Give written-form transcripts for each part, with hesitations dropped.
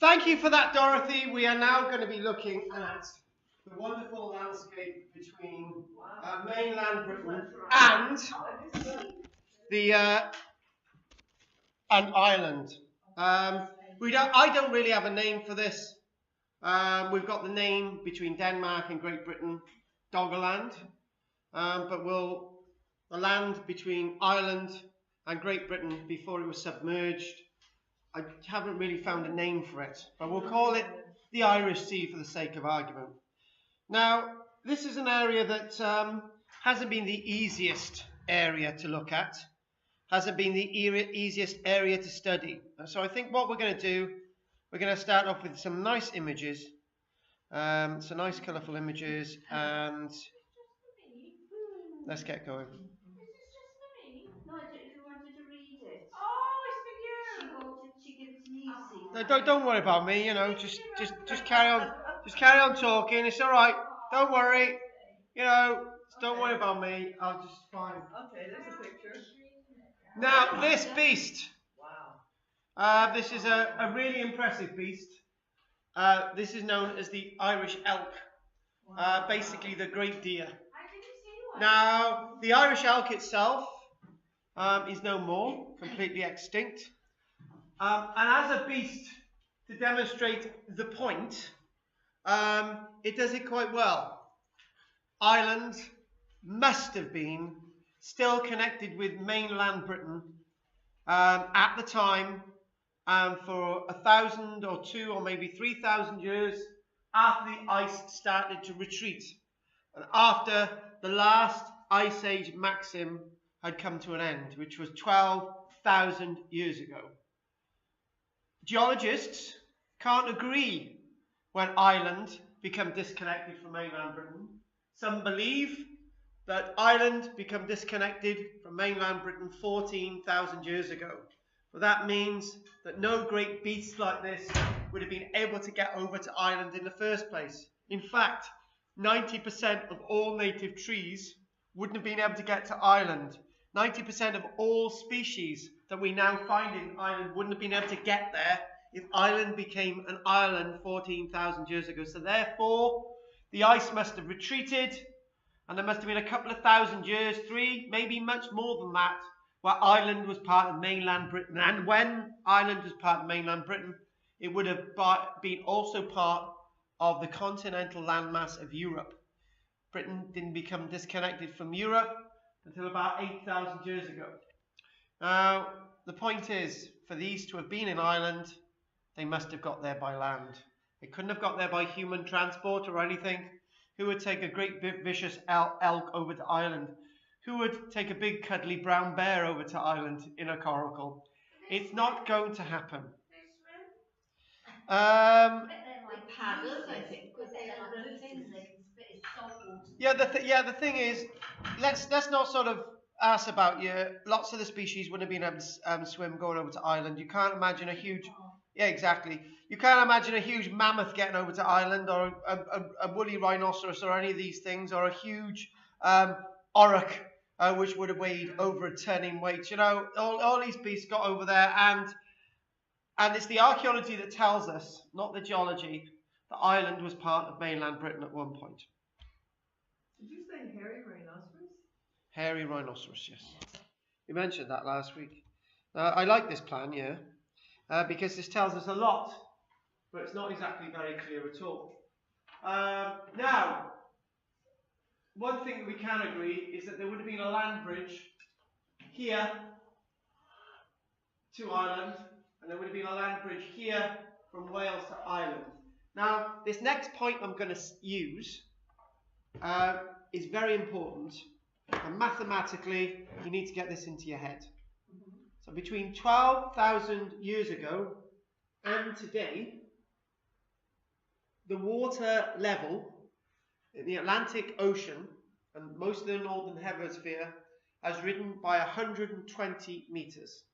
Thank you for that, Dorothy. We are now going to be looking at the wonderful landscape between mainland Britain and Ireland. I don't really have a name for this. We've got the name between Denmark and Great Britain, Doggerland, but the land between Ireland and Great Britain before it was submerged, I haven't really found a name for it, but we'll call it the Irish Sea for the sake of argument. Now, this is an area that hasn't been the easiest area to look at, hasn't been the easiest area to study. So I think what we're going to do, we're going to start off with some nice images, some nice colourful images, and let's get going. No, don't worry about me. You know, just carry on talking. It's all right. Don't worry. You know, don't worry about me. I'll just fine. Okay, there's a picture. Now this beast. Wow. This is a really impressive beast. This is known as the Irish elk. Basically the great deer. Now the Irish elk itself is no more, completely extinct. And as a beast, to demonstrate the point, it does it quite well. Ireland must have been still connected with mainland Britain at the time for 1,000 or 2 or maybe 3,000 years after the ice started to retreat and after the last ice age maxim had come to an end, which was 12,000 years ago. Geologists can't agree when Ireland became disconnected from mainland Britain. Some believe that Ireland became disconnected from mainland Britain 14,000 years ago. But that means that no great beast like this would have been able to get over to Ireland in the first place. In fact, 90% of all native trees wouldn't have been able to get to Ireland. 90% of all species that we now find in Ireland wouldn't have been able to get there if Ireland became an island 14,000 years ago. So therefore, the ice must have retreated, and there must have been a couple of thousand years, 3, maybe much more than that, where Ireland was part of mainland Britain. And when Ireland was part of mainland Britain, it would have been also part of the continental landmass of Europe. Britain didn't become disconnected from Europe until about 8,000 years ago. Now, the point is, for these to have been in Ireland, they must have got there by land. They couldn't have got there by human transport or anything. Who would take a great big vicious elk over to Ireland? Who would take a big cuddly brown bear over to Ireland in a coracle? It's not going to happen. Paddles, I think. Yeah, the thing is, let's not sort of ask about lots of the species wouldn't have been able to swim going over to Ireland. You can't imagine a huge, yeah, exactly. You can't imagine a huge mammoth getting over to Ireland, or a woolly rhinoceros, or any of these things, or a huge auroch, which would have weighed over a ton in weight. You know, all these beasts got over there, and it's the archaeology that tells us, not the geology, that Ireland was part of mainland Britain at one point. Did you say hairy rhinoceros? Hairy rhinoceros, yes. We mentioned that last week. I like this plan, yeah, because this tells us a lot, but it's not exactly very clear at all. Now, one thing that we can agree is that there would have been a land bridge here to Ireland, and there would have been a land bridge here from Wales to Ireland. Now, this next point I'm going to use is very important, and mathematically you need to get this into your head. So between 12,000 years ago and today, the water level in the Atlantic Ocean and most of the northern hemisphere has risen by 120 meters.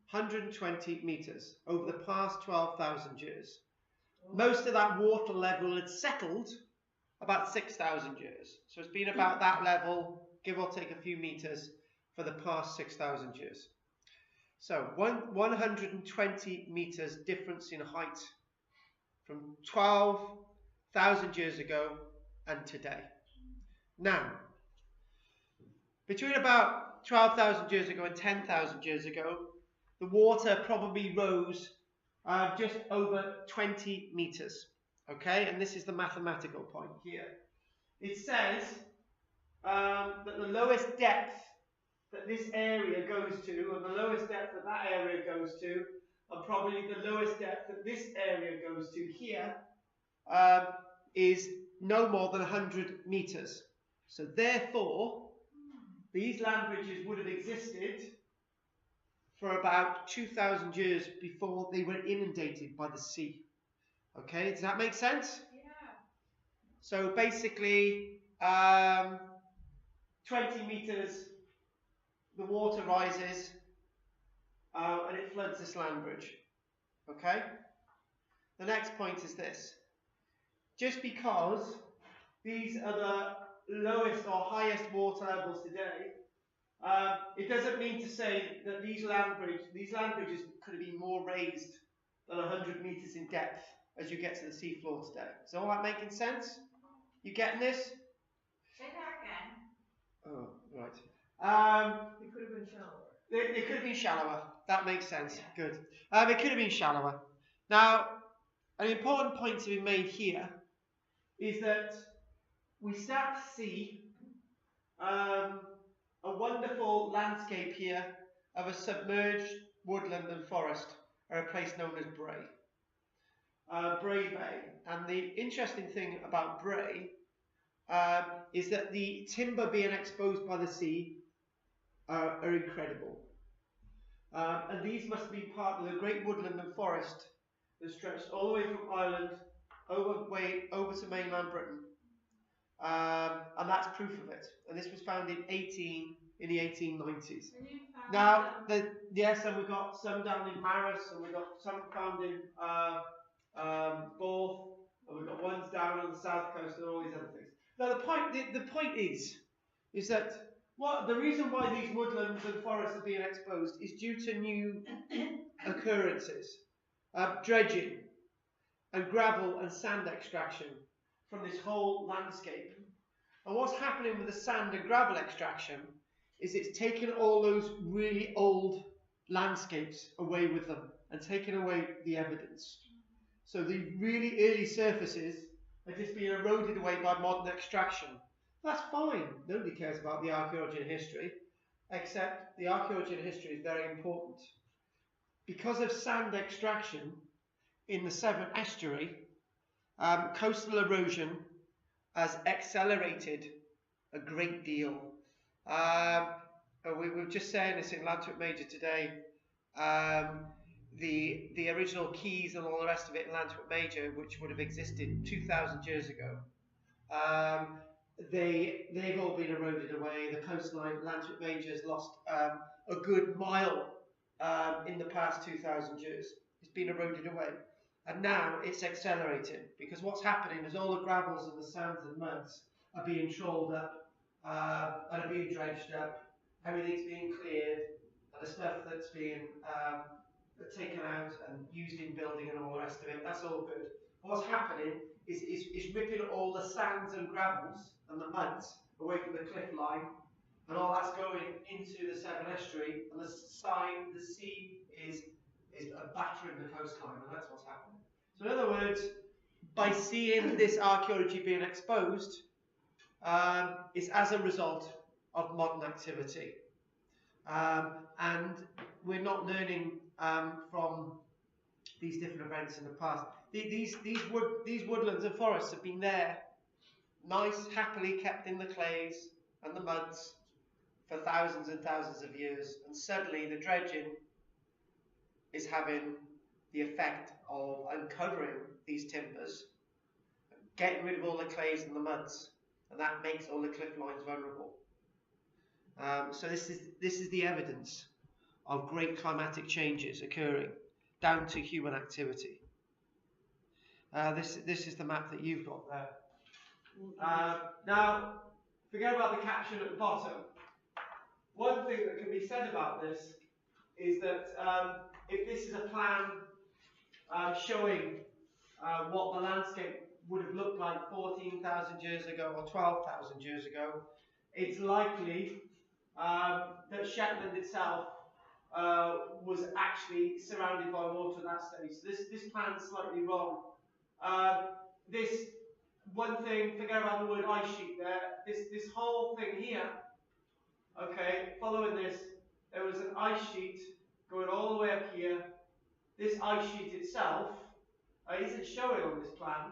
120 meters over the past 12,000 years. Most of that water level had settled about 6,000 years. So it's been about that level, give or take a few meters, for the past 6,000 years. So 120 meters difference in height from 12,000 years ago and today. Now, between about 12,000 years ago and 10,000 years ago, the water probably rose just over 20 meters. Okay, and this is the mathematical point here. It says that the lowest depth that this area goes to, and the lowest depth that that area goes to, and probably the lowest depth that this area goes to here, is no more than 100 meters. So therefore, these land bridges would have existed for about 2,000 years before they were inundated by the sea. Okay, does that make sense? Yeah. So basically, 20 meters, the water rises, and it floods this land bridge. Okay? The next point is this. Just because these are the lowest or highest water levels today, it doesn't mean to say that these land bridges could have been more raised than 100 meters in depth as you get to the seafloor today. Is all that making sense? You getting this? Say that again. Oh, right. It could have been shallower. It could have been shallower. That makes sense. Yeah. Good. It could have been shallower. Now, an important point to be made here is that we start to see a wonderful landscape here of a submerged woodland and forest, or a place known as Bray. Bray Bay. And the interesting thing about Bray is that the timber being exposed by the sea are incredible. And these must be part of the great woodland and forest that stretched all the way from Ireland over to mainland Britain. And that's proof of it. And this was found in the 1890s. Now, yes, and we've got some down in Maris, and we've got some found in Borth, and we've got ones down on the south coast, and all these other things. Now, the point is that the reason why these woodlands and forests are being exposed is due to new occurrences, dredging, and gravel and sand extraction from this whole landscape. And what's happening with the sand and gravel extraction is it's taken all those really old landscapes away with them and taken away the evidence. So the really early surfaces are just being eroded away by modern extraction. That's fine. Nobody cares about the archaeology and history, except the archaeology and history is very important. Because of sand extraction in the Severn Estuary, coastal erosion has accelerated a great deal. We were just saying this in Lantuit Major today. The original quays and all the rest of it in Lantuit Major, which would have existed 2,000 years ago, they've all been eroded away. The coastline, Lantuit Major, has lost a good mile in the past 2,000 years. It's been eroded away. And now it's accelerating, because what's happening is all the gravels and the sands and muds are being trolled up and are being dredged up. Everything's being cleared, and the stuff that's being taken out and used in building and all the rest of it, that's all good. What's happening is ripping all the sands and gravels and the muds away from the cliff line, and all that's going into the Severn Estuary, and the sea is battering the coastline, and that's what's happening. So in other words, by seeing this archaeology being exposed, it's as a result of modern activity. And we're not learning from these different events in the past. These woodlands and forests have been there, nice, happily kept in the clays and the muds for thousands and thousands of years, and suddenly the dredging is having the effect of uncovering these timbers, getting rid of all the clays and the muds, and that makes all the cliff lines vulnerable. So this is the evidence of great climatic changes occurring down to human activity. This is the map that you've got there. Now, forget about the caption at the bottom. One thing that can be said about this is that if this is a plan showing what the landscape would have looked like 14,000 years ago or 12,000 years ago, it's likely that Shetland itself was actually surrounded by water at that stage. So this plan is slightly wrong. This one thing, forget about the word ice sheet there, this whole thing here, okay, following this, there was an ice sheet going all the way up here. This ice sheet itself isn't showing on this plan,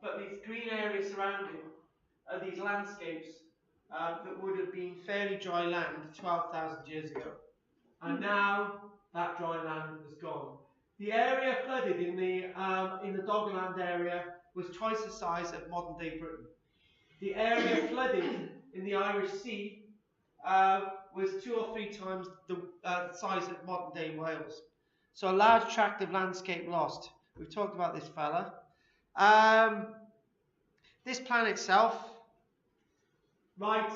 but these green areas surrounding are these landscapes that would have been fairly dry land 12,000 years ago. And now that dry land has gone. The area flooded in the Doggerland area was twice the size of modern day Britain. The area flooded in the Irish Sea was 2 or 3 times the size of modern day Wales. So a large tract of landscape lost. We've talked about this fella. This plan itself, right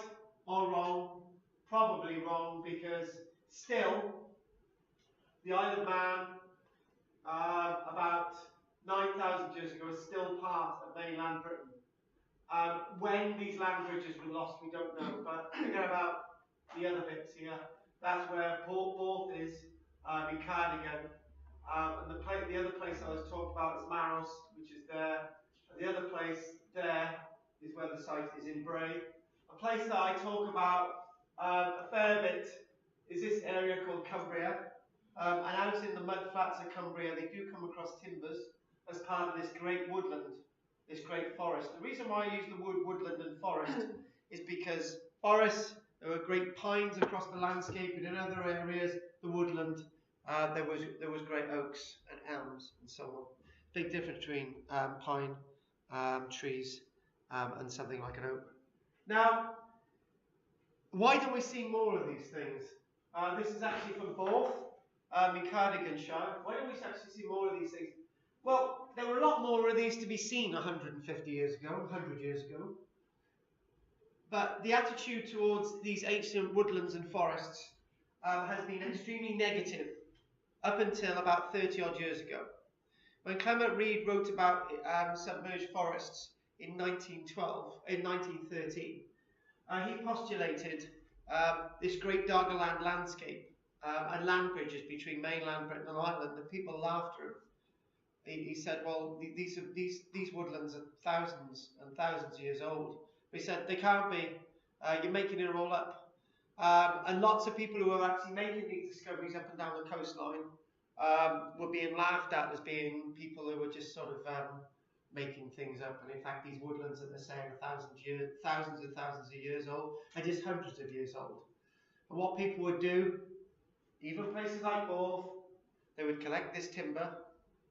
or wrong? Probably wrong, because still the Isle of Man, about 9,000 years ago, is still part of mainland Britain. When these land bridges were lost, we don't know, but forget about the other bits here. That's where Porth is, in Cardigan, and the other place I was talking about is Maros, which is there. And the other place there is where the site is in Bray. A place that I talk about a fair bit is this area called Cumbria. And out in the mud flats of Cumbria, they do come across timbers as part of this great woodland, this great forest. The reason why I use the word woodland and forest is because forests, there were great pines across the landscape, and in other areas, the woodland, there was great oaks and elms and so on. Big difference between pine trees and something like an oak. Now, why don't we see more of these things? This is actually from Borth in Cardiganshire. Why don't we actually see more of these things? Well, there were a lot more of these to be seen 150 years ago, 100 years ago. But the attitude towards these ancient woodlands and forests has been extremely negative up until about 30 odd years ago. When Clement Reid wrote about submerged forests in 1913, he postulated this great Doggerland landscape and land bridges between mainland Britain and Ireland, and people laughed at him. He said, well, these woodlands are thousands and thousands of years old. He said, they can't be, you're making it all up. And lots of people who were actually making these discoveries up and down the coastline were being laughed at as being people who were just sort of making things up. And in fact, these woodlands that they're saying are thousands and thousands of years old, are just hundreds of years old. And what people would do, even places like Borth, they would collect this timber,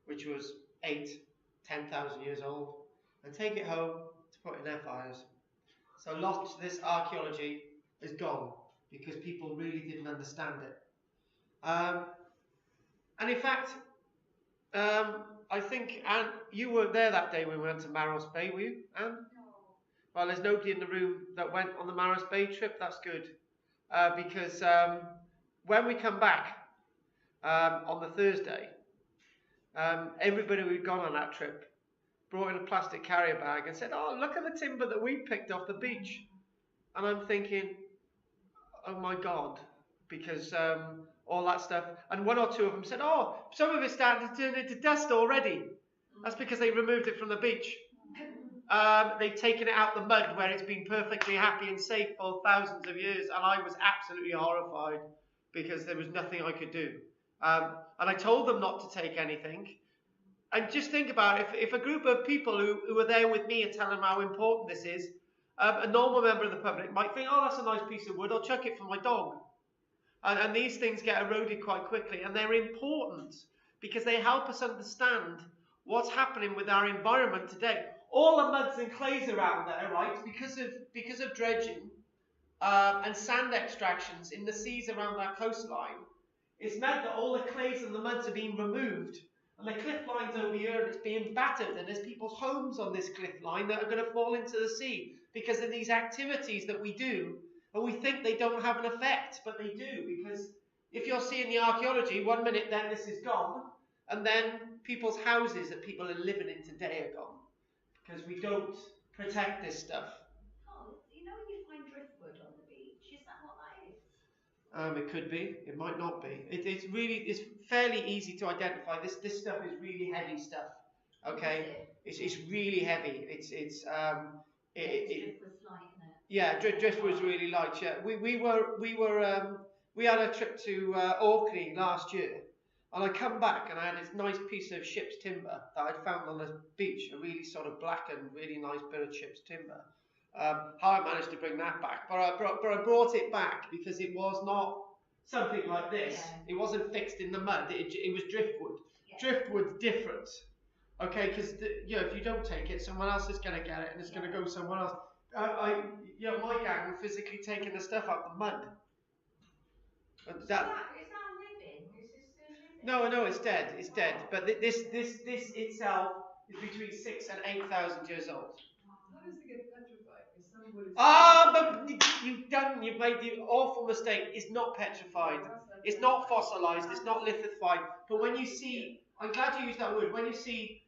which was 10,000 years old, and take it home to put in their fires. So lots of this archaeology is gone because people really didn't understand it. And in fact, I think, Anne, you weren't there that day when we went to Maros Bay, were you, Anne? No. Well, there's nobody in the room that went on the Maros Bay trip. That's good. Because when we come back on the Thursday, everybody who'd gone on that trip brought in a plastic carrier bag and said, oh, look at the timber that we picked off the beach. And I'm thinking, oh my God, because all that stuff. And one or two of them said, oh, some of it's starting to turn into dust already. That's because they removed it from the beach. They've taken it out the mud where it's been perfectly happy and safe for thousands of years. And I was absolutely horrified because there was nothing I could do. And I told them not to take anything. And just think about it, if a group of people who are there with me and tell them how important this is, a normal member of the public might think, oh, that's a nice piece of wood, I'll chuck it for my dog. And these things get eroded quite quickly, and they're important because they help us understand what's happening with our environment today. All the muds and clays around there, right, because of dredging and sand extractions in the seas around our coastline, it's meant that all the clays and the muds are being removed, and the cliff lines over here, it's being battered, and there's people's homes on this cliff line that are going to fall into the sea because of these activities that we do, and we think they don't have an effect, but they do, because if you're seeing the archaeology, 1 minute then this is gone, and then people's houses that people are living in today are gone because we don't protect this stuff. Oh, you know when you find driftwood on the beach, is that what that is? It could be. It might not be. It's fairly easy to identify. This stuff is really heavy stuff. Okay, it's really heavy. Driftwood's light, isn't it? Yeah, driftwood's really light. Yeah, we had a trip to Orkney last year, and I come back and I had this nice piece of ship's timber that I'd found on the beach, a really sort of blackened, really nice bit of ship's timber. How I managed to bring that back, but I brought it back because it was not something like this. Yeah. It wasn't fixed in the mud. It was driftwood. Yeah. Driftwood's different. Okay, because if you don't take it, someone else is going to get it, and it's going to go somewhere else. My gang were physically taking the stuff out the mud. Is that living? Is this still living? No, it's dead. It's dead. But this itself is between 6,000 and 8,000 years old. How does it get petrified? Is some wood? But you've made the awful mistake. It's not petrified. It's not fossilized. It's not lithified. But when you see, I'm glad you used that word. When you see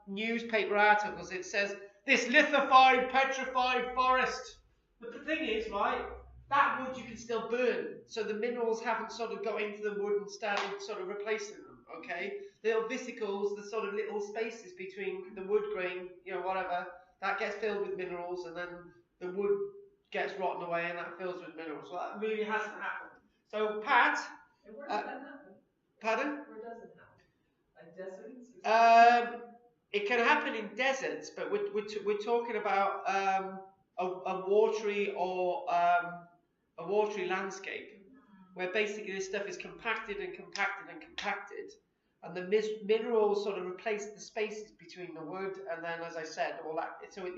newspaper articles, it says this lithified, petrified forest. But the thing is, right, that wood you can still burn. So the minerals haven't sort of got into the wood and started sort of replacing them, okay? The little vesicles, the sort of little spaces between the wood grain, whatever, that gets filled with minerals, and then the wood gets rotten away and that fills with minerals. So that really hasn't happened. So, Pat... And where does that happen? Pardon? Where does it happen? Like deserts? It can happen in deserts, but we're talking about a watery or a watery landscape where basically this stuff is compacted and compacted and compacted, and the minerals sort of replace the spaces between the wood, and then, as I said, all that. So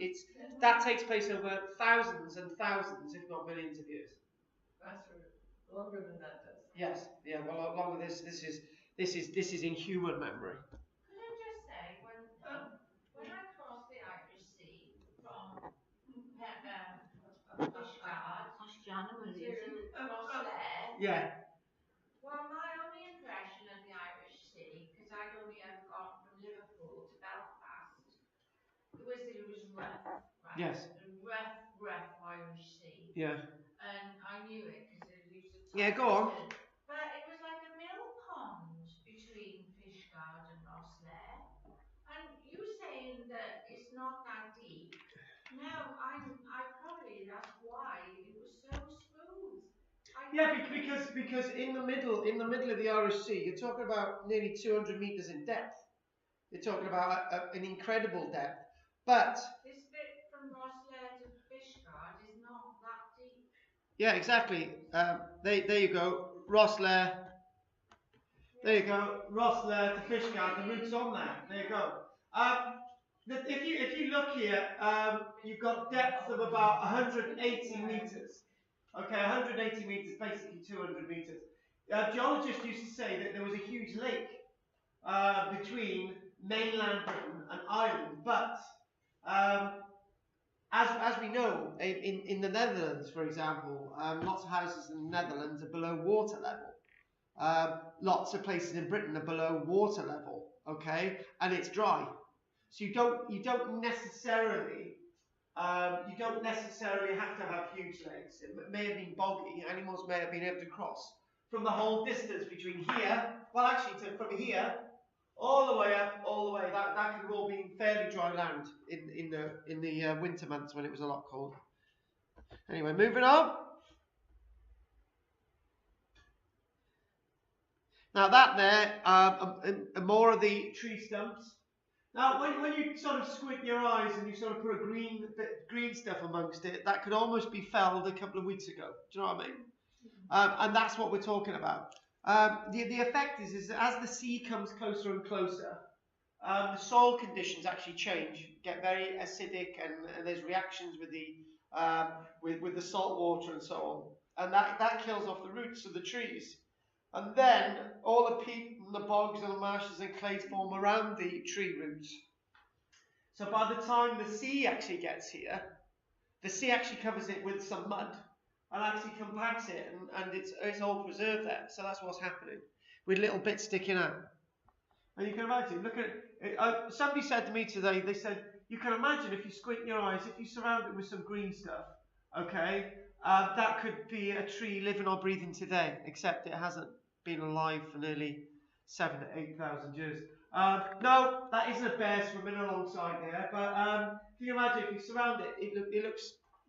that takes place over thousands and thousands, if not millions of years. Faster, longer than that does. Yes, yeah. Well, longer. This is in human memory. Could I just say, when I crossed the Irish Sea from Fishguard to Rosslare, yeah. Well, my only impression of the Irish Sea, because I'd only ever gone from Liverpool to Belfast, was that it was rough. Right? Yes. Rough Irish Sea. Yeah. And I knew it because it used to. Yeah, go on. But it was like a mill pond between Fishguard and Rosslare. And you saying that it's not that deep. No, that's why it was so smooth. Yeah, because in the middle of the Irish Sea, you're talking about nearly 200 meters in depth. You're talking about an incredible depth. But this bit from Rosslare to Fishguard is not that deep. Yeah, exactly. There you go, Rosslare. There you go, Rosslare to Fishguard. The route's on there. There you go. If you look here, you've got depth of about 180 meters. Okay, 180 meters, basically 200 meters. Geologists used to say that there was a huge lake between mainland Britain and Ireland, but as we know, in the Netherlands, for example, lots of houses in the Netherlands are below water level. Lots of places in Britain are below water level. Okay, and it's dry. So you don't necessarily have to have huge lakes. It may have been boggy. Animals may have been able to cross from the whole distance between here. Well, actually, from here all the way up, all the way. That could have all been fairly dry land in the winter months when it was a lot colder. Anyway, moving on. Now that there, more of the tree stumps. Now, when you sort of squint your eyes and you sort of put a green stuff amongst it, that could almost be felled a couple of weeks ago. Do you know what I mean? And that's what we're talking about. The effect is that as the sea comes closer and closer, the soil conditions actually change, get very acidic, and there's reactions with the salt water and so on, and that kills off the roots of the trees. And then all the peat and the bogs and the marshes and clays form around the tree roots. So by the time the sea actually gets here, the sea actually covers it with some mud. and actually compacts it, and it's all preserved there. So that's what's happening, with little bits sticking out. And you can imagine, look at it. Somebody said to me today, they said, you can imagine if you squint your eyes, if you surround it with some green stuff, okay, that could be a tree living or breathing today, except it hasn't been alive for nearly 7,000 to 8,000 years. No, that isn't a bear swimming alongside there, but can you imagine if you surround it, it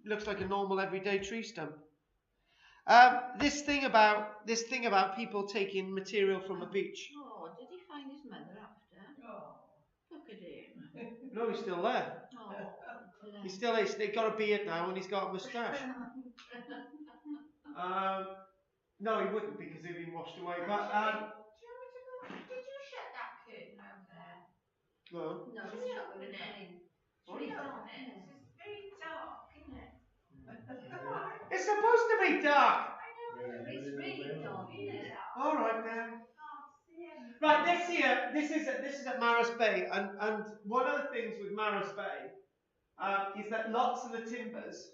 looks like a normal everyday tree stump. This thing about people taking material from a beach. Oh, did he find his mother after? Oh. Look at him. No, he's still there. Oh, He still is. He's got a beard now and he's got a moustache. No, he wouldn't because he'd been washed away. But did you shut that curtain over there? no. No, it's not open it. It's very dark, isn't it? It's very dark, isn't it? It's supposed to be dark. I know, but it's really dark, isn't it? All right then. Can't see anything. Right, this is at Maris Bay, and one of the things with Maris Bay is that lots of the timbers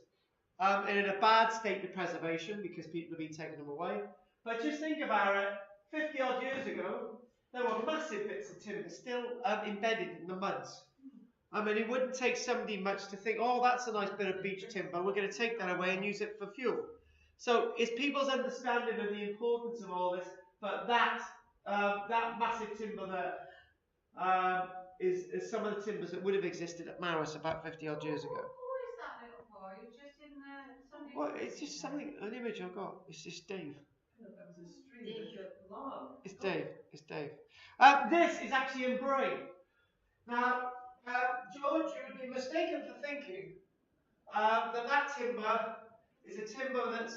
are in a bad state of preservation because people have been taking them away. But just think about it, 50 odd years ago, there were massive bits of timber still embedded in the muds. I mean, it wouldn't take somebody much to think, oh, that's a nice bit of beach timber, we're going to take that away and use it for fuel. So it's people's understanding of the importance of all this, but that massive timber there is some of the timbers that would have existed at Maris about 50 odd years ago. Who is that little boy? Just in the... Well, it's just something, an image I've got. It's just Dave. That was a stream. Log. It's Dave. It's Dave. This is actually in Bray. Now, George, you would be mistaken for thinking that timber is a timber that's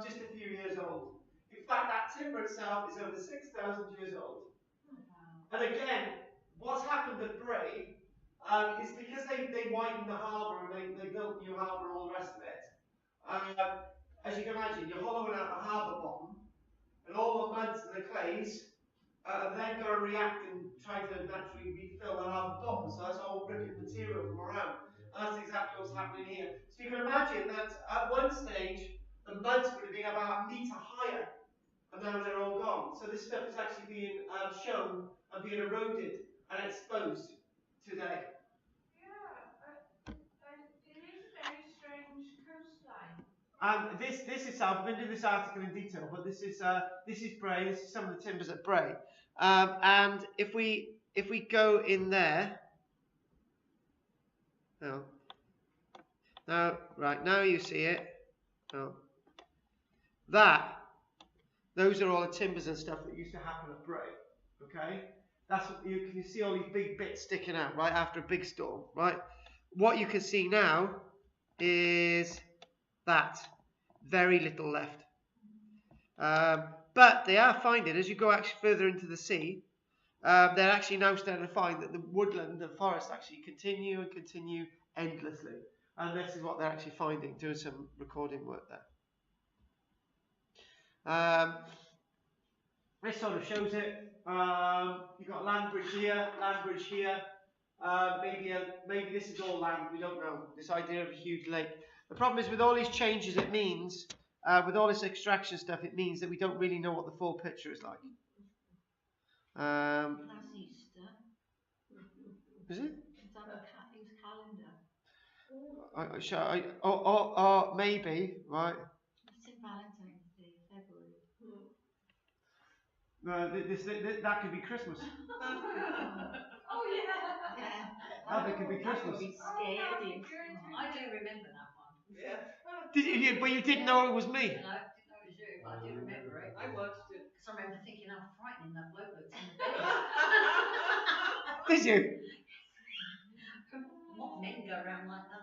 just a few years old. In fact, that timber itself is over 6,000 years old. And again, what's happened at Bray is because they widened the harbour and they built new harbour and all the rest of it. As you can imagine, you're hollowing out the harbour bottom, and all the muds and the clays are then going to react and try to naturally refill the harbour bottom. So that's all ripping material from around. And that's exactly what's happening here. So you can imagine that at one stage, the muds would have been about a metre higher, and now they're all gone. So this stuff is actually being shown and being eroded and exposed today. Yeah, it is a very strange coastline. This is I've been doing this article in detail, but this is Bray. This is some of the timbers at Bray. And if we go in there, now you see it. Those are all the timbers and stuff that used to happen at Bray. Okay, that's what you see all these big bits sticking out right after a big storm. Right, what you can see now is that very little left. But they are finding, as you go actually further into the sea, they're actually now starting to find that the woodland, the forest actually continue and continue endlessly. And this is what they're actually finding, doing some recording work there. This sort of shows it. You've got land bridge here, maybe this is all land, we don't know. This idea of a huge lake. The problem is with all these changes, it means, with all this extraction stuff, it means that we don't really know what the full picture is like. That's Easter. Is it? It's on his calendar. Or maybe, right? It's in Valentine's Day, February. That could be Christmas. Oh yeah. That could be Christmas. Be scared. I do remember that one. Yeah. But you didn't know it was me. No, I didn't know it was you, but I do remember it. I watched it. Because I remember thinking how frightening that bloke looked in the bed. Did you? What men go around like that?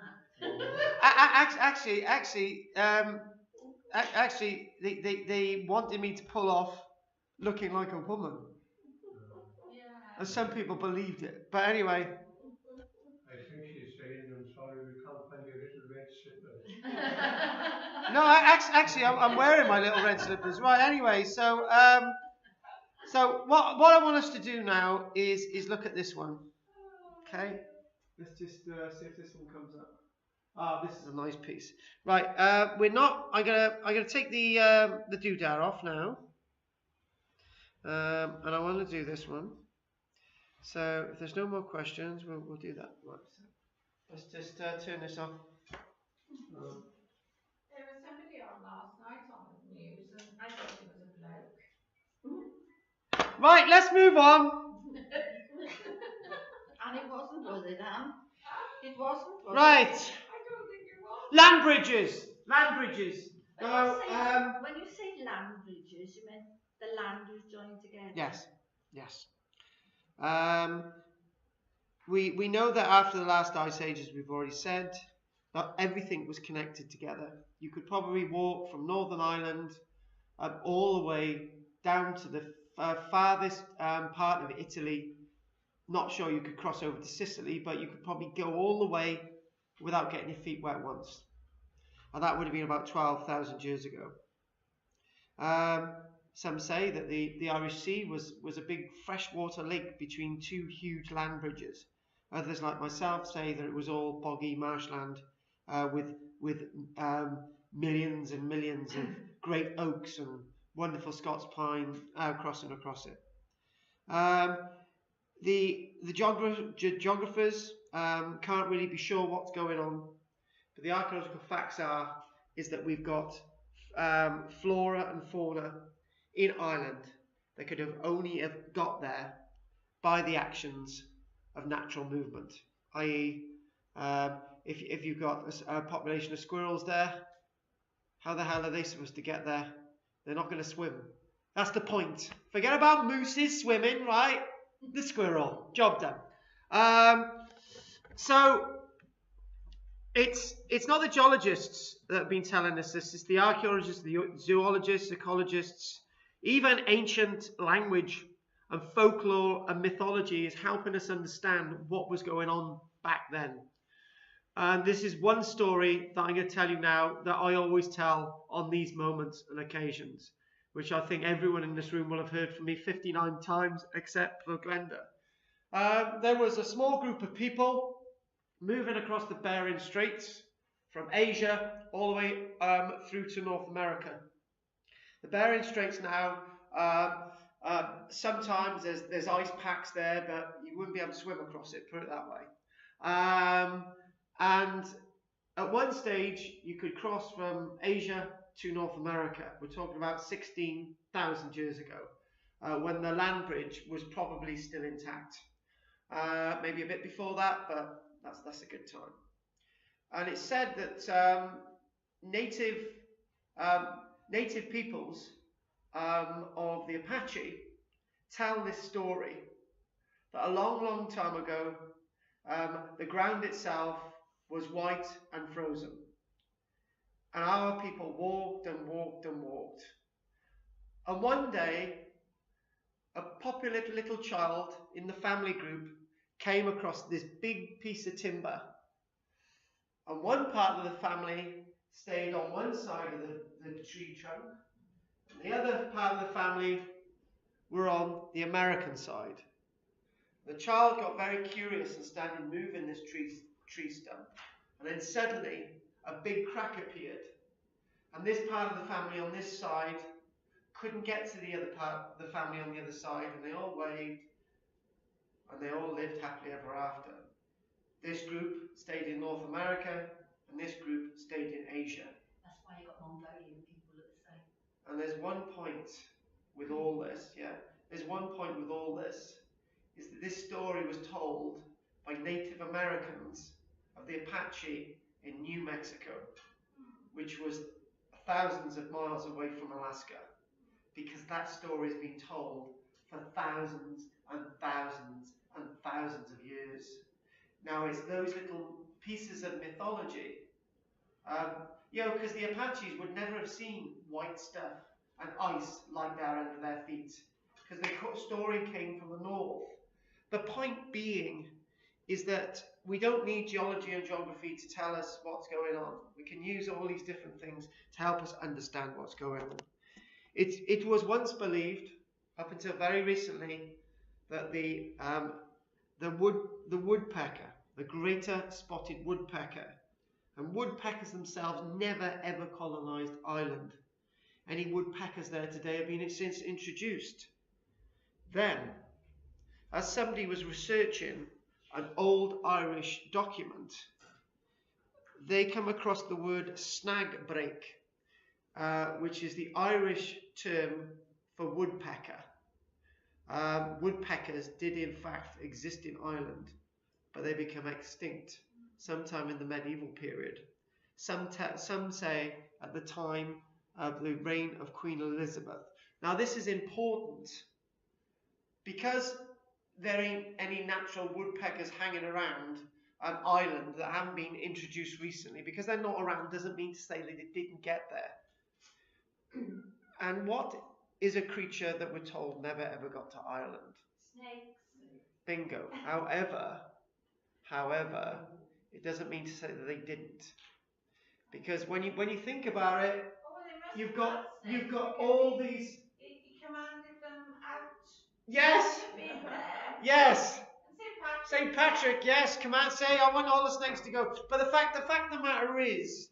Actually, they wanted me to pull off looking like a woman. Yeah. And some people believed it. But anyway. I think she's saying, I'm sorry, we can't find your little red slippers. No, actually, I'm wearing my little red slippers. Right, anyway, so what I want us to do now is look at this one. Okay? Let's just see if this one comes up. Oh, this is a nice piece. Right, we're not. I'm gonna take the doodah off now, and I want to do this one. So if there's no more questions, we'll do that. Right, so let's just turn this off. There was somebody on last night on the news, and I thought it was a bloke. Right, let's move on. And it wasn't, was it, Anne? It wasn't, was Right. it? I don't think it was. Land bridges. Land bridges. When you say land bridges, you mean the land is joined together? Yes. Yes. We know that after the last ice ages, we've already said, that everything was connected together. You could probably walk from Northern Ireland all the way down to the farthest part of Italy. Not sure you could cross over to Sicily, but you could probably go all the way without getting your feet wet once. And that would have been about 12,000 years ago. Some say that the Irish Sea was a big freshwater lake between two huge land bridges. Others, like myself, say that it was all boggy marshland with millions and millions of great oaks and wonderful Scots pine crossing across it. The geographers can't really be sure what's going on, but the archaeological facts is that we've got flora and fauna in Ireland that could have only got there by the actions of natural movement, i.e. If you've got a population of squirrels there, how the hell are they supposed to get there? They're not going to swim. That's the point. Forget about mooses swimming, right? The squirrel. Job done. So it's not the geologists that have been telling us this. It's the archaeologists, the zoologists, ecologists, even ancient language and folklore and mythology is helping us understand what was going on back then. And this is one story that I'm going to tell you now that I always tell on these moments and occasions, which I think everyone in this room will have heard from me 59 times except for Glenda. There was a small group of people moving across the Bering Straits from Asia all the way through to North America. The Bering Straits now, sometimes there's ice packs there, but you wouldn't be able to swim across it, put it that way. And at one stage, you could cross from Asia to North America. We're talking about 16,000 years ago, when the land bridge was probably still intact. Maybe a bit before that, but that's a good time. And it's said that native peoples of the Apache tell this story that a long, long time ago, the ground itself was white and frozen. And our people walked and walked and walked. And one day, a popular little child in the family group came across this big piece of timber. And one part of the family stayed on one side of the tree trunk, and the other part of the family were on the American side. The child got very curious and started moving this tree stump. And then suddenly, a big crack appeared. And this part of the family on this side couldn't get to the other part of the family on the other side, and they all waved, and they all lived happily ever after. This group stayed in North America, and this group stayed in Asia. That's why you got Mongolian people at the same. And there's one point with all this, there's one point with all this, is that this story was told by Native Americans of the Apache in New Mexico, which was thousands of miles away from Alaska, because that story has been told for thousands and thousands and thousands of years. Now it's those little pieces of mythology, because the Apaches would never have seen white stuff and ice like that under their feet, because the story came from the north. The point being is that we don't need geology and geography to tell us what's going on. We can use all these different things to help us understand what's going on. It was once believed, up until very recently, that the woodpecker, the greater spotted woodpecker, And woodpeckers themselves never ever colonised Ireland. Any woodpeckers there today have been since introduced. Then, as somebody was researching an old Irish document, they come across the word snagbrake, which is the Irish term for woodpecker. Woodpeckers did in fact exist in Ireland, but they become extinct sometime in the medieval period. Some say at the time of the reign of Queen Elizabeth. Now this is important because there ain't any natural woodpeckers hanging around an island that haven't been introduced recently. Because they're not around doesn't mean to say that it didn't get there. And what is a creature that we're told never ever got to Ireland? Snakes. Bingo. However, it doesn't mean to say that they didn't. Because when you think about it, you've got all these. He commanded them out. Yes. Been there. Yes. And St. Patrick, yes, command say I want all the snakes to go. But the fact of the matter is,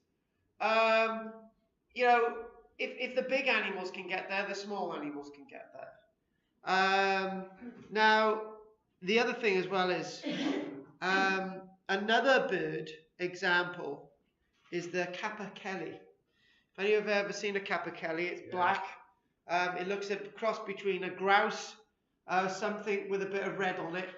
you know, if the big animals can get there, the small animals can get there. Now, the other thing as well is another bird example is the capercaillie. If any of you have ever seen a capercaillie, it's black. It looks a cross between a grouse, something with a bit of red on it.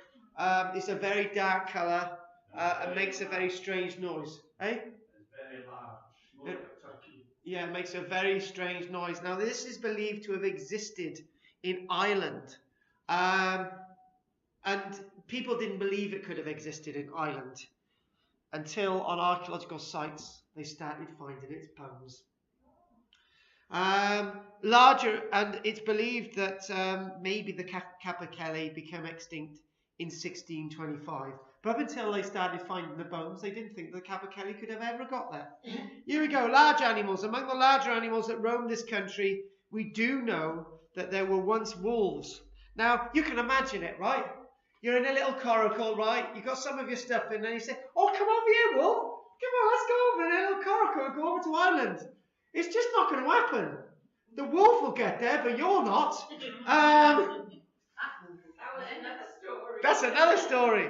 It's a very dark colour and makes a very strange noise. Eh? It's very large, more like a turkey. Yeah, it makes a very strange noise. Now, this is believed to have existed in Ireland. And people didn't believe it could have existed in Ireland until on archaeological sites they started finding its bones. Larger, and it's believed that maybe the capercaillie became extinct in 1625. But up until they started finding the bones, they didn't think the capercaillie could have ever got there. Here we go, large animals. Among the larger animals that roamed this country, we do know that there were once wolves. Now, you can imagine it, right? You're in a little coracle, right? You've got some of your stuff in there, and you say, oh, come over here, wolf. Come on, let's go over in a little coracle and go over to Ireland. It's just not going to happen. The wolf will get there, but you're not. that was another story. That's another story.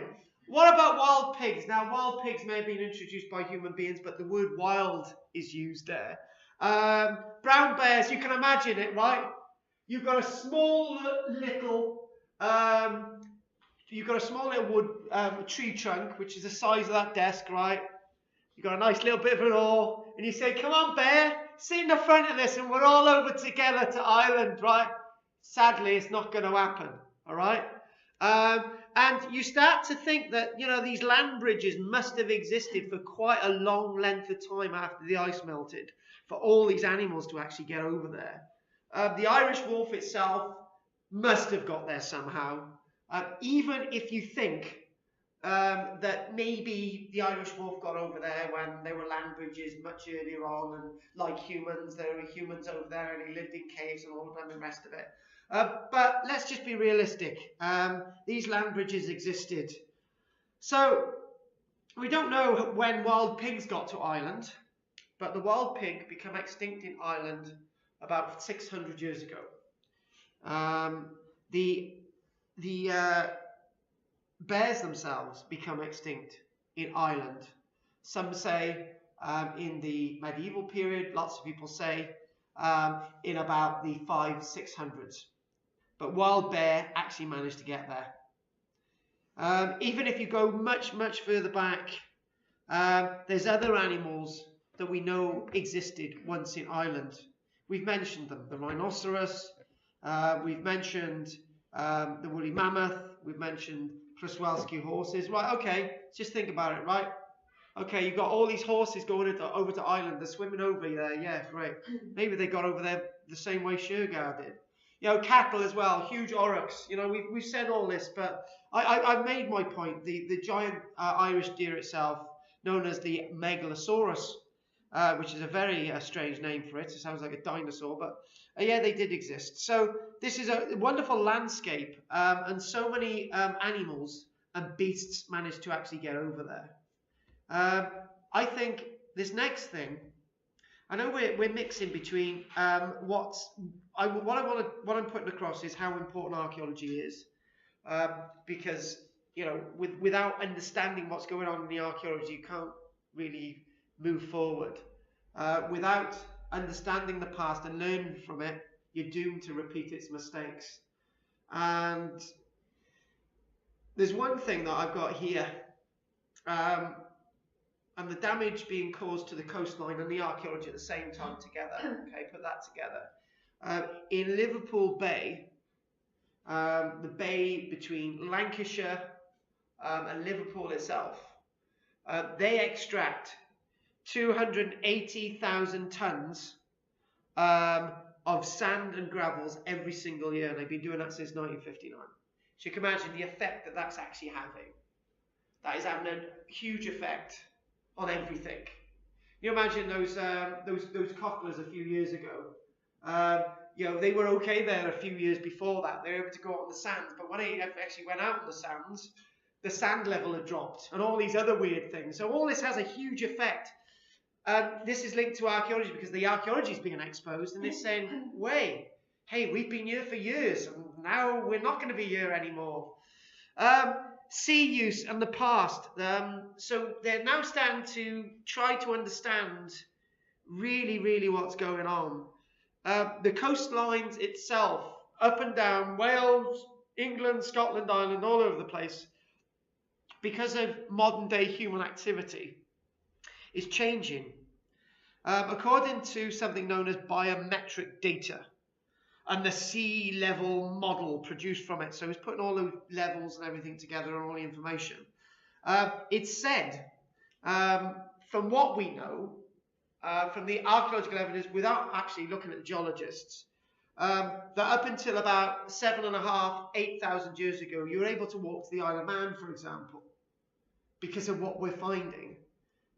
What about wild pigs? Now, wild pigs may have been introduced by human beings, but the word wild is used there. Brown bears, you can imagine it, right? You've got a small little wood tree trunk, which is the size of that desk, right? You've got a nice little bit of an oar, and you say, come on, bear, sit in the front of this, and we're all over together to Ireland, right? Sadly, it's not going to happen, all right? And you start to think that, you know, these land bridges must have existed for quite a long length of time after the ice melted for all these animals to actually get over there. The Irish wolf itself must have got there somehow, even if you think that maybe the Irish wolf got over there when there were land bridges much earlier on, and like humans, there were humans over there and they lived in caves and all the rest of it. But let's just be realistic. These land bridges existed. So we don't know when wild pigs got to Ireland, but the wild pig became extinct in Ireland about 600 years ago. The bears themselves become extinct in Ireland. Some say in the medieval period, lots of people say in about the 500-600s. But wild bear actually managed to get there. Even if you go much, much further back, there's other animals that we know existed once in Ireland. We've mentioned them, the rhinoceros, we've mentioned the woolly mammoth, we've mentioned Kraswelski horses. Right, okay, just think about it, right? Okay, you've got all these horses going over to Ireland, they're swimming over there, yeah, great. Maybe they got over there the same way Shergar did. You know, cattle as well, huge aurochs. You know, we've said all this, but I've made my point. The giant Irish deer itself, known as the Megalosaurus, which is a very strange name for it. It sounds like a dinosaur, but yeah, they did exist. So this is a wonderful landscape, and so many animals and beasts managed to actually get over there. I think this next thing, I know we're mixing between what I'm putting across is how important archaeology is, because without understanding what's going on in the archaeology, you can't really move forward. Without understanding the past and learning from it, you're doomed to repeat its mistakes. And there's one thing that I've got here, and the damage being caused to the coastline and the archaeology at the same time together. Okay, put that together. In Liverpool Bay, the bay between Lancashire and Liverpool itself, they extract 280,000 tons of sand and gravels every single year, and they've been doing that since 1959. So you can imagine the effect that that's actually having. That is having a huge effect on everything. You imagine those cocklers a few years ago. They were okay there a few years before that. They were able to go out on the sands, but when they actually went out on the sands, the sand level had dropped, and all these other weird things. So all this has a huge effect. This is linked to archaeology because the archaeology is being exposed, and it's saying, "Wait, hey, we've been here for years, and now we're not going to be here anymore." Sea use and the past. So they're now starting to try to understand really what's going on. The coastlines itself, up and down, Wales, England, Scotland, Ireland, all over the place, because of modern day human activity, is changing. According to something known as biometric data, and the sea level model produced from it. So it's putting all the levels and everything together and all the information. It's said, from what we know, from the archaeological evidence, without actually looking at the geologists, that up until about 7,500, 8,000 years ago, you were able to walk to the Isle of Man, for example, because of what we're finding,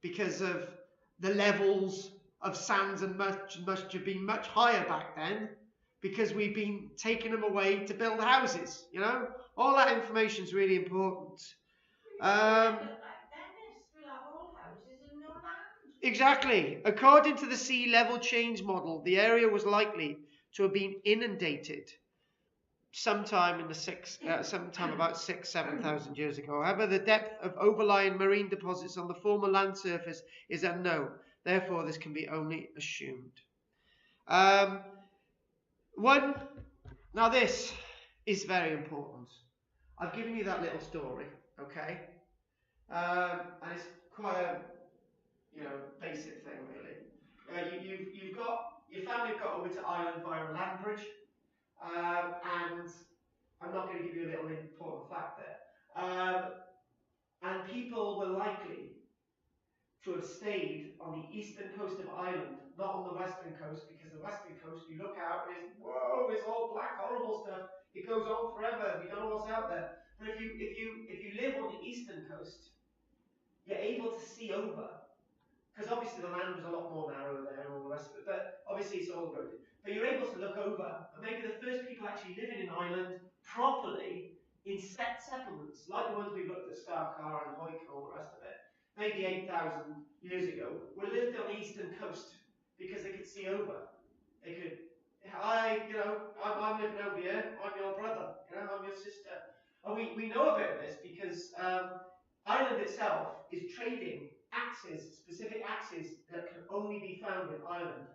because of the levels of sands and must have been much higher back then, because we've been taking them away to build houses. All that information is really important. Exactly. According to the sea level change model, the area was likely to have been inundated sometime about 6,000-7,000 years ago. However, the depth of overlying marine deposits on the former land surface is unknown. Therefore, this can be only assumed. Now this is very important. I've given you that little story, okay? And it's quite a basic thing, really. You've got your family got over to Ireland via a land bridge, and I'm not going to give you a little important fact there. And people were likely to have stayed on the eastern coast of Ireland, not on the western coast, because the western coast, you look out and it's all black, horrible stuff. It goes on forever. We don't know what's out there. But if you live on the eastern coast, you're able to see over, because obviously the land was a lot more narrow there and all the rest of it. But obviously it's all eroded. But you're able to look over, and maybe the first people actually living in Ireland properly in set settlements, like the ones we've looked at, Starcar and Hoyk and all the rest of it, maybe 8,000 years ago, were lived on the eastern coast because they could see over. They could, I'm living over here, I'm your brother, I'm your sister. And we know about this because Ireland itself is trading axes, specific axes that can only be found in Ireland.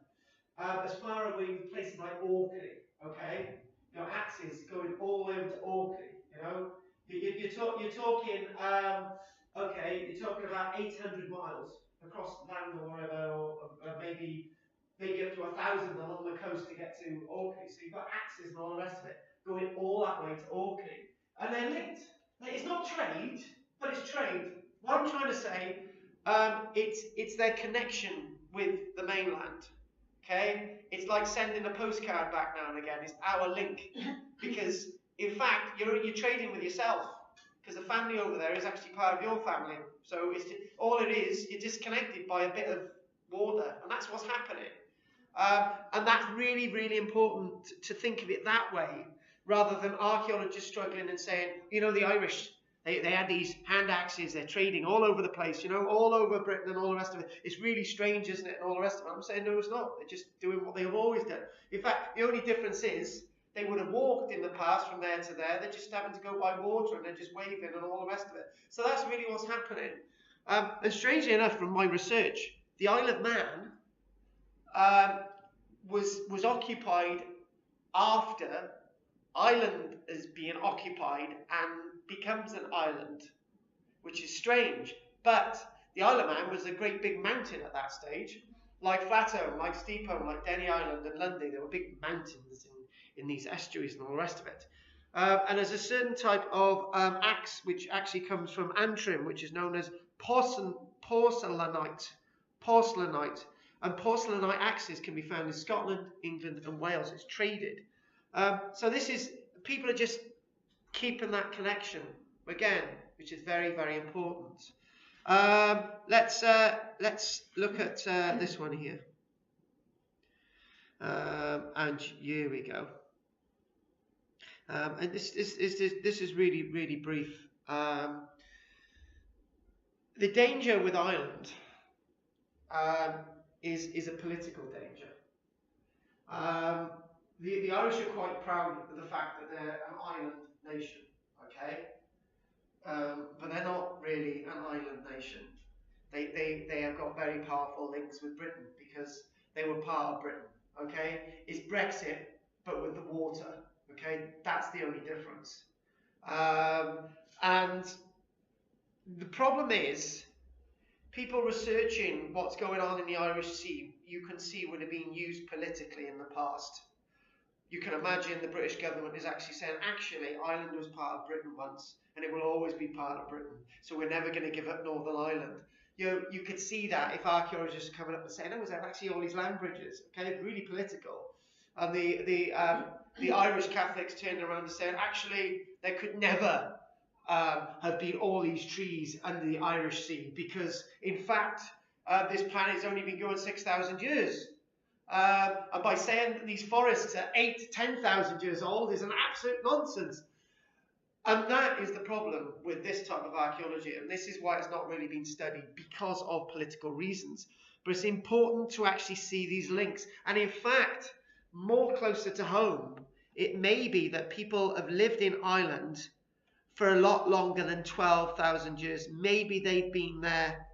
As far away with places like Orkney, okay? Axes going all the way over to Orkney, You're talking about 800 miles across land or whatever, or maybe up to 1,000 along the coast to get to Orkney. So you've got axes and all the rest of it going all that way to Orkney. And they're linked. It's not trade, but it's trade. What I'm trying to say, it's their connection with the mainland. Okay? It's like sending a postcard back now and again. It's our link. Because, in fact, you're trading with yourself. Because the family over there is actually part of your family. So all it is, you're disconnected by a bit of water. And that's what's happening. And that's really, really important to think of it that way, rather than archaeologists struggling and saying, the Irish, They had these hand axes, they're trading all over the place, you know, all over Britain and all the rest of it. It's really strange, isn't it, and all the rest of it. I'm saying, no, it's not. They're just doing what they've always done. In fact, the only difference is they would have walked in the past from there to there. They're just having to go by water and they're just waving and all the rest of it. So that's really what's happening. And strangely enough, from my research, the Isle of Man was occupied after Ireland is being occupied and becomes an island, which is strange. But the Isle of Man was a great big mountain at that stage, like Flatholm, like Steepholm, like Denny Island and Lundy. There were big mountains in these estuaries and all the rest of it. And there's a certain type of axe which actually comes from Antrim, which is known as porcelainite. And porcelainite axes can be found in Scotland, England and Wales. It's traded. So this is, people are just keeping that connection again, which is very, very important. Let's look at this one here. And here we go. And this is really, really brief. The danger with Ireland is a political danger. The Irish are quite proud of the fact that they're an island nation, okay? But they're not really an island nation. They have got very powerful links with Britain because they were part of Britain, okay? It's Brexit, but with the water, okay? That's the only difference. And the problem is, people researching what's going on in the Irish Sea, you can see would have been used politically in the past. You can imagine the British government is actually saying, actually, Ireland was part of Britain once, and it will always be part of Britain, so we're never going to give up Northern Ireland. You could see that if archaeologists are coming up and saying, oh, there actually all these land bridges, okay, really political. And the Irish Catholics turned around and said, actually, there could never have been all these trees under the Irish Sea, because, in fact, this planet's only been going 6,000 years. And by saying that these forests are 8,000 to 10,000 years old is an absolute nonsense. And that is the problem with this type of archaeology, and this is why it's not really been studied, because of political reasons. But it's important to actually see these links. And in fact, more closer to home, it may be that people have lived in Ireland for a lot longer than 12,000 years. Maybe they've been there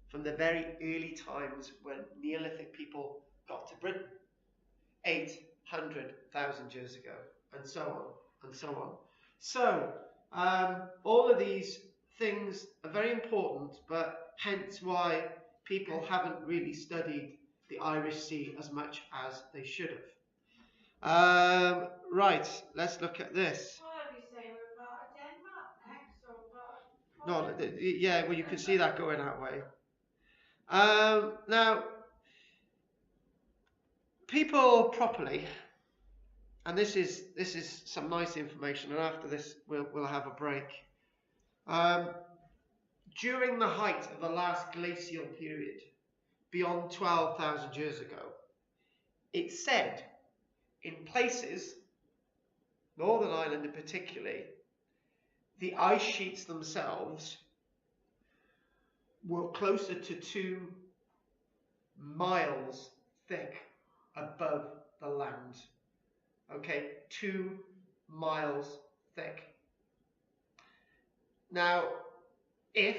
from the very early times when Neolithic people got to Britain, 800,000 years ago, and so on, and so on. So, all of these things are very important, but hence why people haven't really studied the Irish Sea as much as they should have. Right, let's look at this. Well, you say we're part of Denmark next, or part of Poland? No, yeah, well, you can see that going that way. Now, people properly, and this is some nice information, and after this we'll have a break. During the height of the last glacial period, beyond 12,000 years ago, it's said in places, Northern Ireland in particular, the ice sheets themselves were closer to 2 miles thick above the land. Okay, 2 miles thick. Now, if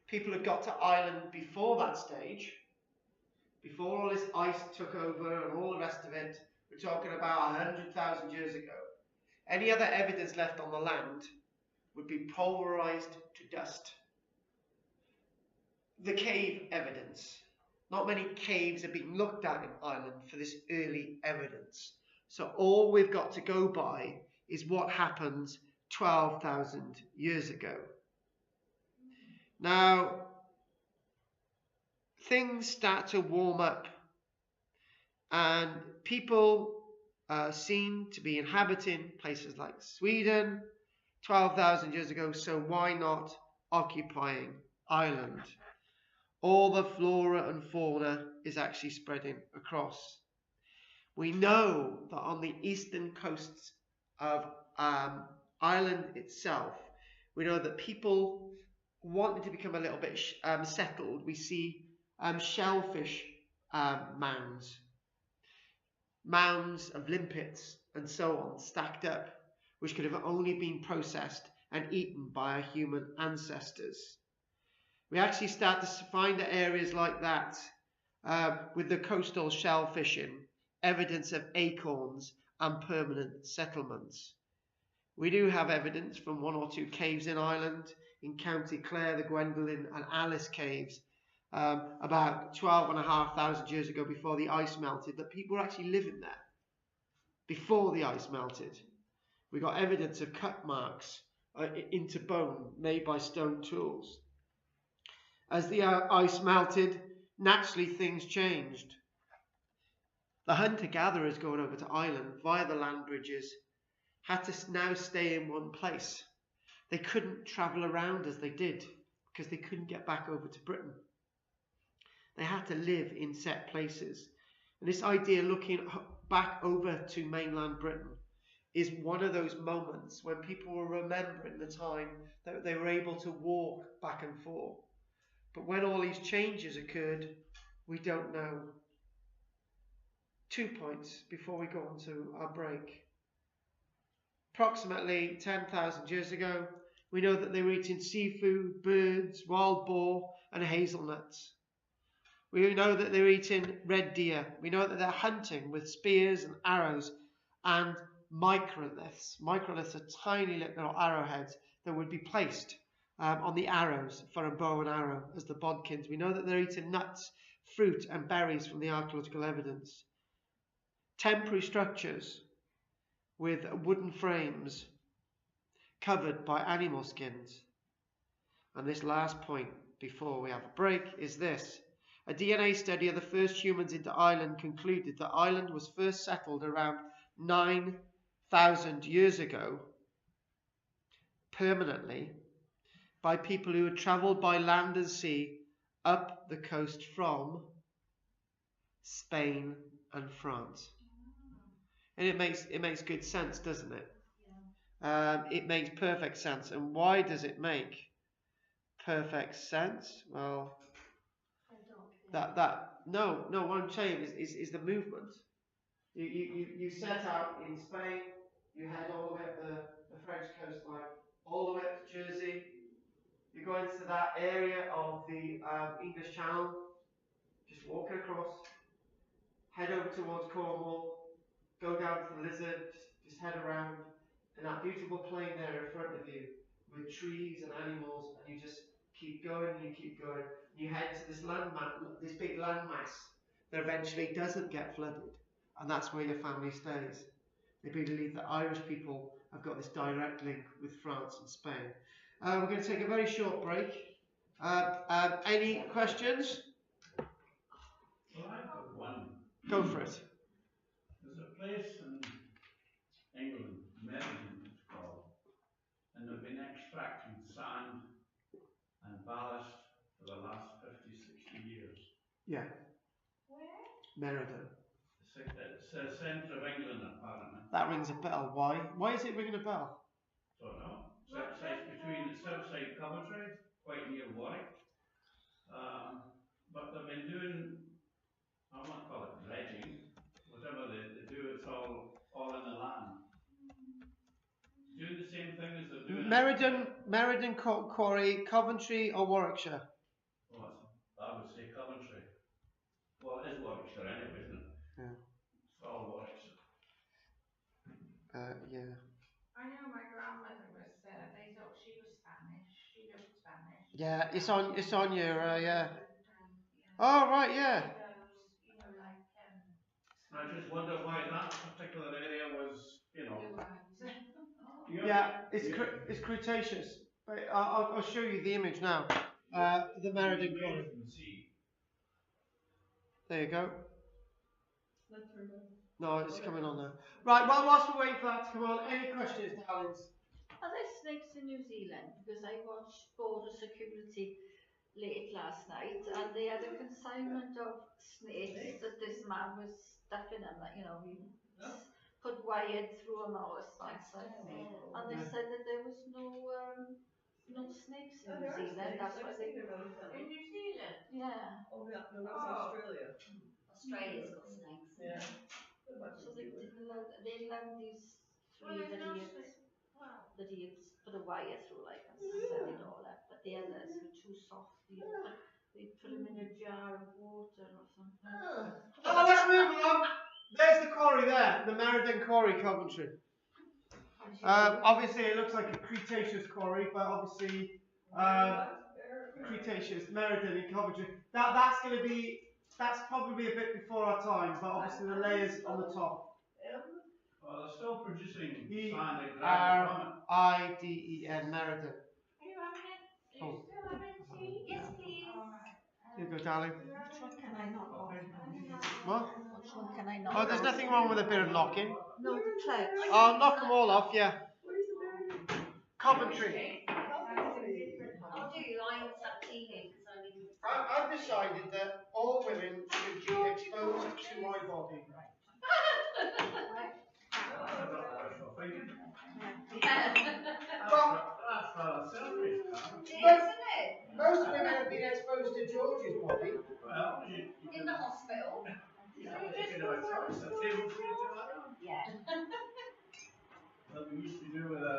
people had got to Ireland before that stage, before all this ice took over and all the rest of it, we're talking about 100,000 years ago, any other evidence left on the land would be pulverized to dust. The cave evidence. Not many caves have been looked at in Ireland for this early evidence. So all we've got to go by is what happened 12,000 years ago. Now, things start to warm up, and people seem to be inhabiting places like Sweden 12,000 years ago, so why not occupying Ireland? All the flora and fauna is actually spreading across. We know that on the eastern coasts of Ireland itself, We know that people wanting to become a little bit settled, we see shellfish mounds of limpets and so on stacked up, which could have only been processed and eaten by our human ancestors. We actually start to find areas like that with the coastal shell fishing, evidence of acorns and permanent settlements. We do have evidence from 1 or 2 caves in Ireland, in County Clare, the Gwendolyn and Alice caves, about 12,500 years ago, before the ice melted, that people were actually living there before the ice melted. We got evidence of cut marks into bone made by stone tools. As the ice melted, naturally things changed. The hunter-gatherers going over to Ireland via the land bridges had to now stay in one place. They couldn't travel around as they did because they couldn't get back over to Britain. They had to live in set places. And this idea, looking back over to mainland Britain, is one of those moments when people were remembering the time that they were able to walk back and forth. But when all these changes occurred, we don't know. 2 points before we go on to our break. Approximately 10,000 years ago, we know that they were eating seafood, birds, wild boar, and hazelnuts. We know that they're eating red deer. We know that they're hunting with spears and arrows and microliths. Microliths are tiny little arrowheads that would be placed on the arrows for a bow and arrow as the bodkins. We know that they're eating nuts, fruit and berries from the archaeological evidence. Temporary structures with wooden frames covered by animal skins. And this last point before we have a break is this. A DNA study of the first humans into Ireland concluded that Ireland was first settled around 9,000 years ago permanently by people who had travelled by land and sea up the coast from Spain and France. And it makes good sense, doesn't it? Yeah. It makes perfect sense. And why does it make perfect sense? Well, no, what I'm saying is the movement. You set out in Spain, you head all the way up the French coastline, all the way up to Jersey. You go into that area of the English Channel, just walking across, head over towards Cornwall, go down to the Lizard, just head around, and that beautiful plain there in front of you with trees and animals, and you just keep going and you keep going. And you head to this this big landmass that eventually doesn't get flooded, and that's where your family stays. They believe that Irish people have got this direct link with France and Spain. We're going to take a very short break. Any questions? Well, I've got one. Go for it. There's a place in England, Meriden it's called, and they've been extracting sand and ballast for the last 50, 60 years. Yeah. Where? Meriden. It's the centre of England, apparently. That rings a bell. Why? Why is it ringing a bell? Don't know. It's outside Coventry, quite near Warwick. But they've been doing, I won't call it dredging, whatever they do, it's all in the land. Doing the same thing as they're doing. Meriden Quarry, Coventry or Warwickshire? Oh, I would say Coventry. Well, it is Warwickshire anyway, isn't it? Yeah. It's all Warwickshire. Yeah. I know my grandmother was, they thought she was Spanish. She looked Spanish. Yeah, it's on your, yeah. Yeah. Oh, right, yeah. Those, like, I just wonder why that particular area was, blue eyes. Yeah, it's Cretaceous. But I'll show you the image now. The Meriden Quarry. There you go. No, it's coming on now. Right, well, whilst we're waiting for that to come on, any questions, darlings? Are there snakes in New Zealand? Because I watched Border Security late last night, and they had a consignment of snakes that this man was stuffing them, like, he put wired through them all this time, and they said that there was no no snakes in Oh, New there are Zealand. snakes. That's I've why seen they. them on the In film. New Zealand? Yeah. Oh, yeah, no, that was Oh. Australia. Australia's got snakes. Yeah. Not much So to they do with. love these Well, three there's that no he had snake. Well, put a wire through like and set it all up. But the others were too soft. They put them in a jar of water or something. Oh, let's move along. There's the quarry there, the Meriden Quarry, Coventry. Obviously, it looks like a Cretaceous quarry, but obviously, Cretaceous, Meriden in Coventry. That's probably a bit before our time, but obviously the layers on the top. Well, they're still producing sand and gravel from it. Meriden, Meriden. are you having it? Are you still having tea? Yes, please. Alright. Here you go, darling. Which one can I knock off? What? Which one can I knock Oh, off? there's nothing wrong with a bit of knocking. No, the plugs. I'll knock them all off, yeah. Where's the Meriden? Coventry. I'll do you. I always have tea here because I need to. I've decided that all women should be exposed to my body. Well, That's rather selfish, Carl. Isn't it? most women have been exposed to George's body. Well, you In the hospital. you can have a choice. A table for you to lie on. Yeah. What we used to do with the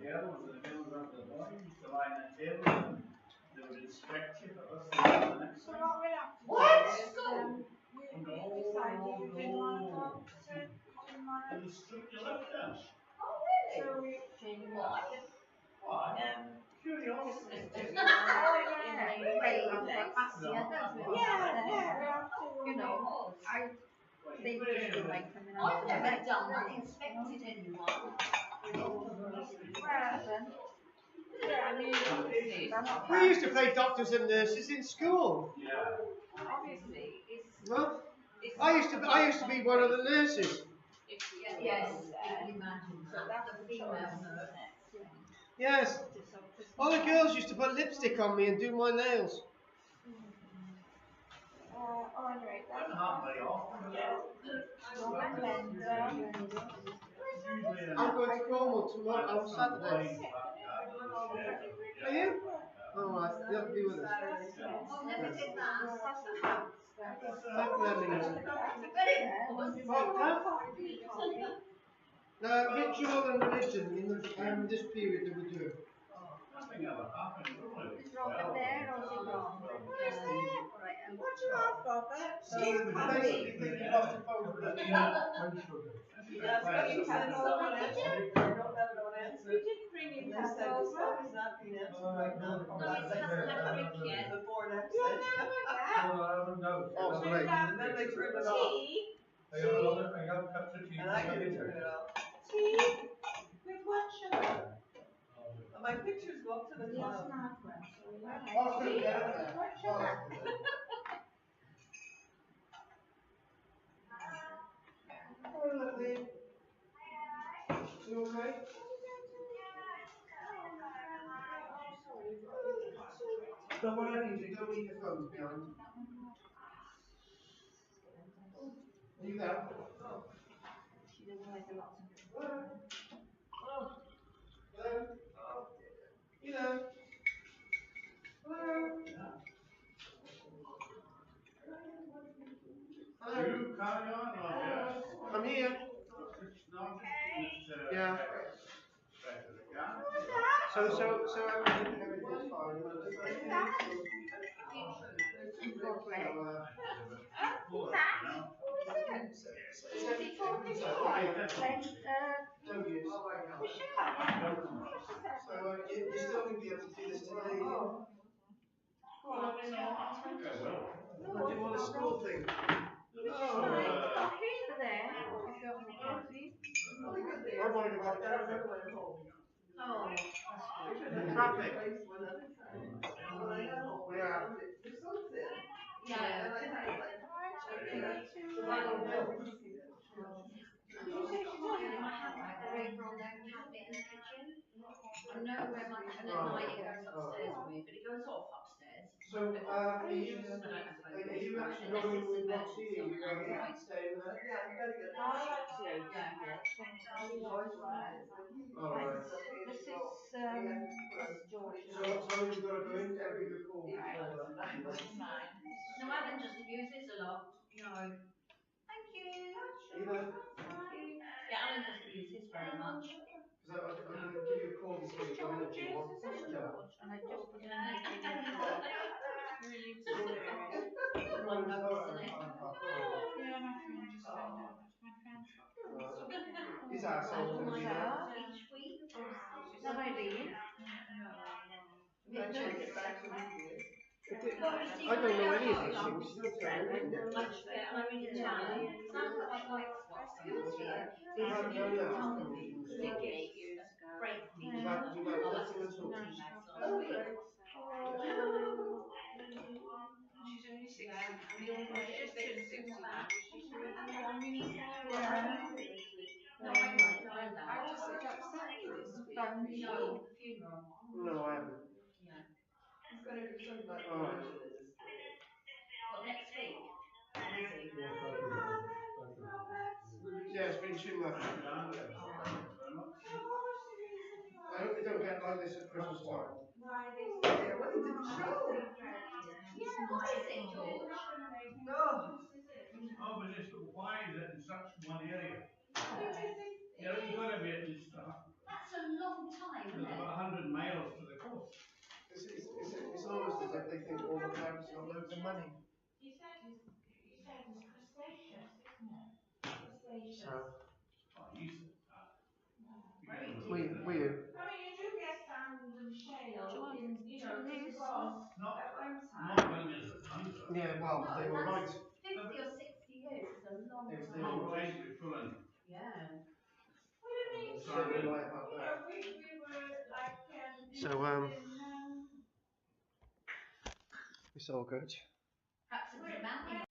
girls and the girls after the body, we used to lie on the table and they would inspect you for us to do the next So thing. what we'll have to do What? is, we decided we didn't want to go to tomorrow. And you strip your lip down. Oh, really? So we, Why? Why? Curiosity. You know, I think just be like coming out I've to the never next done that, day. inspected anyone. yeah, I mean, We used to play doctors and nurses in school. Yeah. Obviously, it's. Well, I used to be one of the nurses. Yes, I can imagine. So that's The the female choice. nurse. Yes. All the girls used to put lipstick on me and do my nails. anyway, that's Not very often, but I'm going to Cornwall tomorrow on Saturday. Are you? All right, you'll be with us. Never did that. Ritual and religion in this period that we're doing. nothing ever happened, really. Is Robert there or is he gone? Right, and what you have, Robert? So Steve basically, coming. you lost the photograph. Yeah, but you said someone answered. I don't have it on answer. You didn't bring And it they said up this over. one is not being answered right now. No, it hasn't had a drink yet. Before next You'll day. never get. Oh, So great. you'll have And then they turned it off. tea, And I didn't turn it off. tea with what sugar? My pictures go up to the cloud. Oh, good, yeah. What sugar? Oh, lovely. You okay? So whatever you do, don't leave your phones behind. Are you there? she doesn't like a lot of it. Hello? Hello? You there? Hello? Hello? You carry on, Roger. I'm here. Yeah. So everything's fine. Don't use. So you're still going to be able to do this today. Or do you want a school thing? I'm worried about traffic. Oh. Traffic. Yeah. Yeah. I know where my, and at night it goes upstairs with me, but it goes off upstairs. So, are you actually going with Roxy? Are you staying with her? Yeah, I'm very good. I like to eat Yeah. more. She's always right. Alright. This is George. So what time have you got to go in? I'll give you a call before that. This is mine. No, Alan doesn't use his a lot. No. Thank you. Either. Yeah, Alan doesn't use his very much. Because I'm going to give you a call before you go in if you want. This is Yeah. George, and I just put a note in your drawer. You need to share it. One notice in it. Yeah, my friend just found out. My friend's got cancer. Is that so? Oh my Yeah. God. Each week. Not Eileen. I checked it back to you. I don't know any of these things. You don't tell me. Yeah, and I read it down. Some quite like what's happened here. You have no Told doubt. me predict break me. You've had nothing at all. She's only 60. She's just turned 60 now. She's really No, I know. I just said upset me this week. No, the funeral. No, I haven't. Yeah. He's going to do something like Alright. What, next week? Or is he? Yeah, it's been too much. I hope we don't get like this at Christmas time. Yeah, well, he didn't show. Yeah, what is it, George? No. Oh, but just why is it in such one area? You've got to be at least That's a long time, isn't it? about 100 miles to the coast. It's almost as if they think all the parents got loads of money. He said it's crustaceous, isn't it? Crustaceous. So, Oh, you said that. we I mean, you do get sand and shale in, because Not, at one not time. millions of tons. yeah, well, they were right. 50 or 60 years is a long If they time. were right. Right, we're pulling. Yeah. What do you mean? So they lie about that. We were like, So, it's all good. Perhaps it was a mountain